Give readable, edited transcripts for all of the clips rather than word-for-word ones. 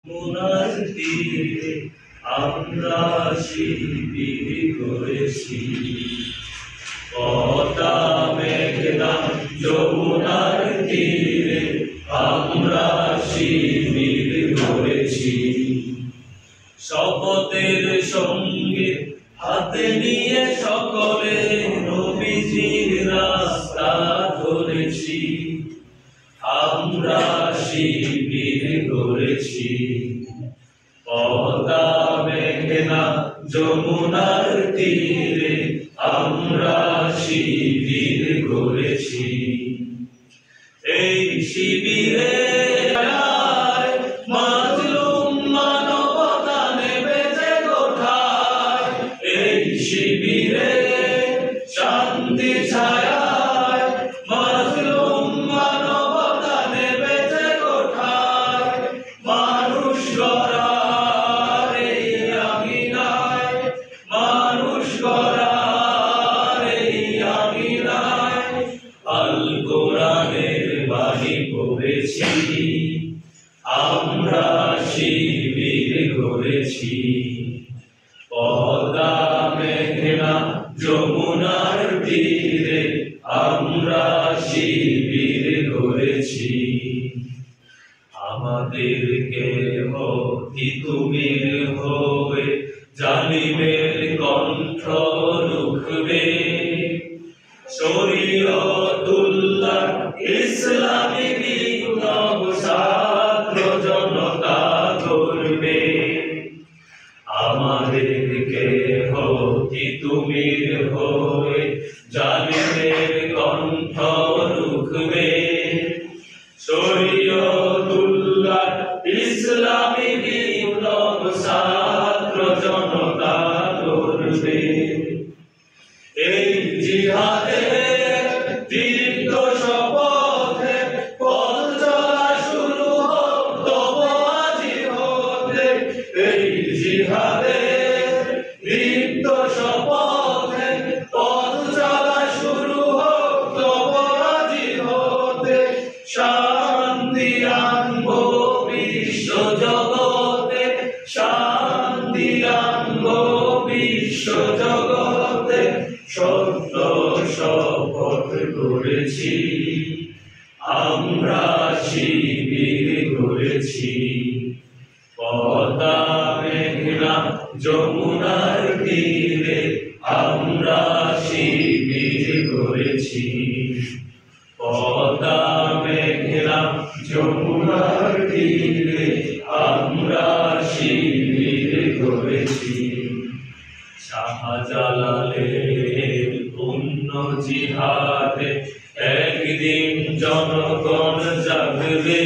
যমুনার তীরে আমরা শিবির করেছি। পদ্মা মেঘনা যমুনার তীরে আমরা শিবির করেছি। শপথের সঙ্গে হাতে নিয়ে সকলে নবীজির রাস্তা ধরেছি। আমরা শিবির করেছি। পদ্মা মেঘনা যমুনার তীরে আমরা শিবির করেছি। এই শিবিরে মাজলুম মানবতা নেমেছে কোঠায়। এই শিবিরে শান্তি ছায়ায় মাজলুম মানবতা নেমেছে কোঠায়। মানুষ গড়ার এই আঙিনায়, মানুষ গড়ার এই আঙিনায় আল কোরআনের বাণী পড়েছি। আমরা শিবির করেছি। পদ্মা মেঘনা যমুনার তীরে আমরা শিবির করেছি। আমাদেরকে তিতুমির হয়ে জালিমের কণ্ঠ রুখবে। শরীয়তুল্লাহ ইসলামী বিপ্লব ছাত্র জনতা করবে। আমাদেরকে তিতুমির হয়ে জালিমের কণ্ঠ রুখবে। শরীয়তুল্লাহ ইসলামী বিপ্লব ছাত্র জনতা করবে। এই জিহাদে দীপ্ত শপথে পথ চলা শুরু হোক তব আজি হতে। এই জিহাদে দীপ্ত শপথে পথ চলা শুরু হোক তব আজি হতে। শান্তি আনবো বিশ্ব জগতে, শান্তি আনবো বিশ্ব জগতে। সত্য শপথ করেছি। আমরা শিবির করেছি। পদ্মা মেঘনা যমুনার তীরে আমরা শিবির করেছি। পদ্মা মেঘনা যমুনার তীরে আমরা শিবির করেছি। শাহজালালের পুণ্য জিহাদে একদিন জনগণ জাগবে।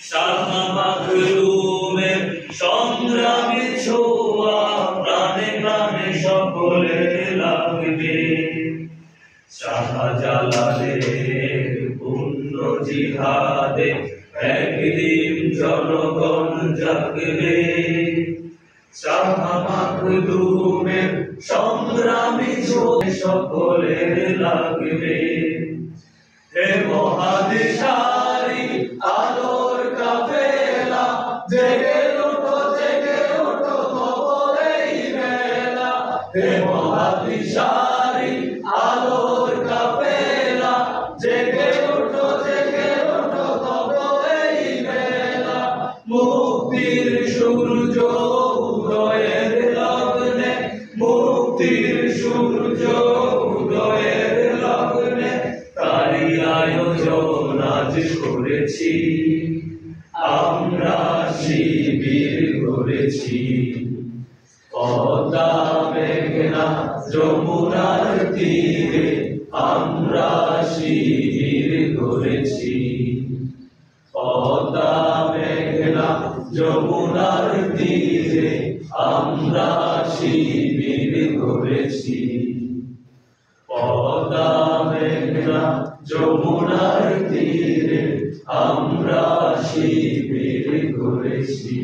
শাহ মাখদুমের সংগ্রামী ছোঁয়া প্রাণে প্রাণে সকলে লাগবে। শাহজালালের পুণ্য জিহাদে একদিন জনগণ জাগবে। শাহ মাখদুমের সংগ্রামী ছোঁয়া সকলের লাগবে। হে মহাদিশারি আলোর কাফেলা জেগে ওঠো তব এই বেলা। হে মহাদিশারি আলোর কাফেলা জেগে ওঠো তব এই বেলা। মুক্তির সূর্য উদয়ের লগ্নে, মুক্তির সূর্য উদয়ের লগ্নে তারি আয়োজন আজ করেছি। আমরা শিবির করেছি। পদ্মা মেঘনা যমুনার তীরে আমরা শিবির করেছি। পদ্মা মেঘনা যমুনার তীরে আমরা শিবির করেছি। পদ্মা মেঘনা যমুনার তীরে আমরা শিবির করেছি।